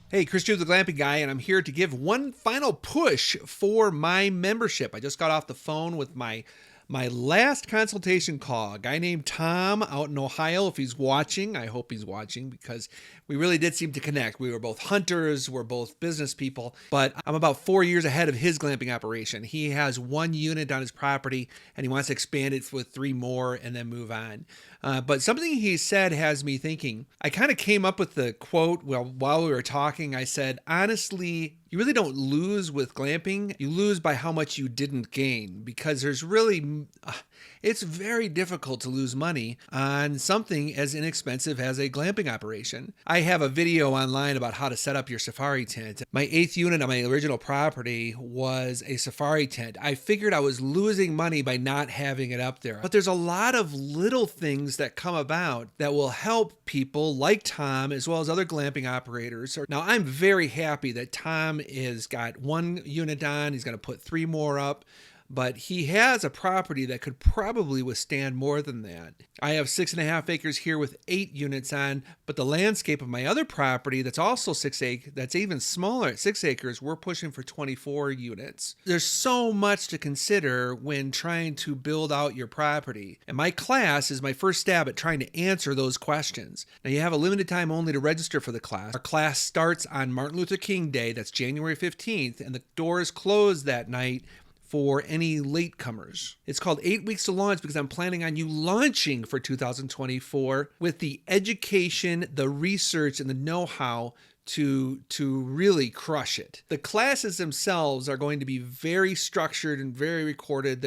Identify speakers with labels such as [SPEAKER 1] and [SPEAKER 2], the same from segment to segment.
[SPEAKER 1] Hey, Chris Jude, the Glamping guy, and I'm here to give one final push for my membership. I just got off the phone with my last consultation call. A guy named Tom out in Ohio. If he's watching, I hope he's watching because we really did seem to connect. We were both hunters, we're both business people, but I'm about 4 years ahead of his glamping operation. He has one unit on his property and he wants to expand it with three more and then move on. But something he said has me thinking. I kind of came up with the quote while we were talking. I said, honestly, you really don't lose with glamping. You lose by how much you didn't gain because it's very difficult to lose money on something as inexpensive as a glamping operation. I have a video online about how to set up your safari tent. My 8th unit on my original property was a safari tent. I figured I was losing money by not having it up there. But there's a lot of little things that come about that will help people like Tom as well as other glamping operators. Now, I'm very happy that Tom has got one unit on. He's going to put three more up. But he has a property that could probably withstand more than that. I have 6.5 acres here with 8 units on, but the landscape of my other property that's also 6 acres, that's even smaller at 6 acres, we're pushing for 24 units. There's so much to consider when trying to build out your property. And my class is my first stab at trying to answer those questions. Now you have a limited time only to register for the class. Our class starts on Martin Luther King Day, that's January 15th, and the doors close that night for any latecomers. It's called 8 Weeks to Launch because I'm planning on you launching for 2024 with the education, the research, and the know-how to really crush it. The classes themselves are going to be very structured and very recorded.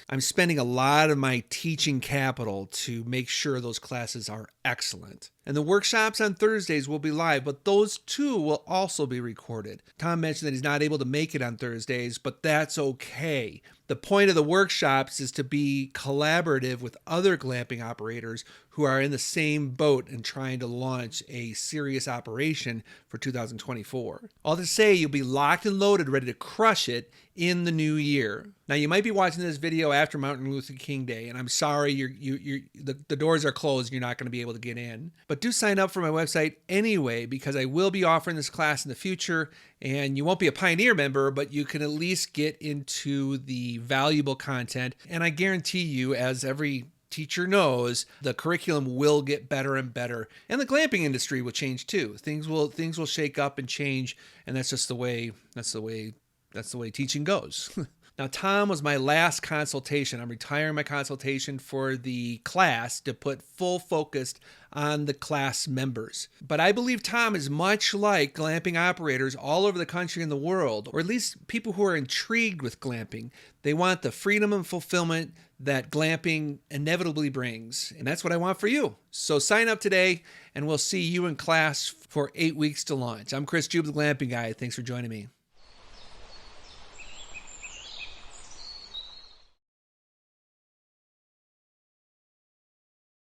[SPEAKER 1] I'm spending a lot of my teaching capital to make sure those classes are excellent. And the workshops on Thursdays will be live, but those too will also be recorded. Tom mentioned that he's not able to make it on Thursdays, but that's okay. The point of the workshops is to be collaborative with other glamping operators who are in the same boat and trying to launch a serious operation for 2024. All to say, you'll be locked and loaded, ready to crush it in the new year. Now, you might be watching this video after Martin Luther King Day, and I'm sorry the doors are closed and you're not going to be able to get in. But do sign up for my website anyway, because I will be offering this class in the future, and you won't be a Pioneer member, but you can at least get into the valuable content. And I guarantee you, as every teacher knows, the curriculum will get better and better, and the glamping industry will change too. Things will shake up and change, and that's just the way teaching goes. Now, Tom was my last consultation. I'm retiring my consultation for the class to put full focus on the class members. But I believe Tom is much like glamping operators all over the country and the world, or at least people who are intrigued with glamping. They want the freedom and fulfillment that glamping inevitably brings. And that's what I want for you. So sign up today, and we'll see you in class for 8 weeks to launch. I'm Chris Jude, the Glamping Guy. Thanks for joining me.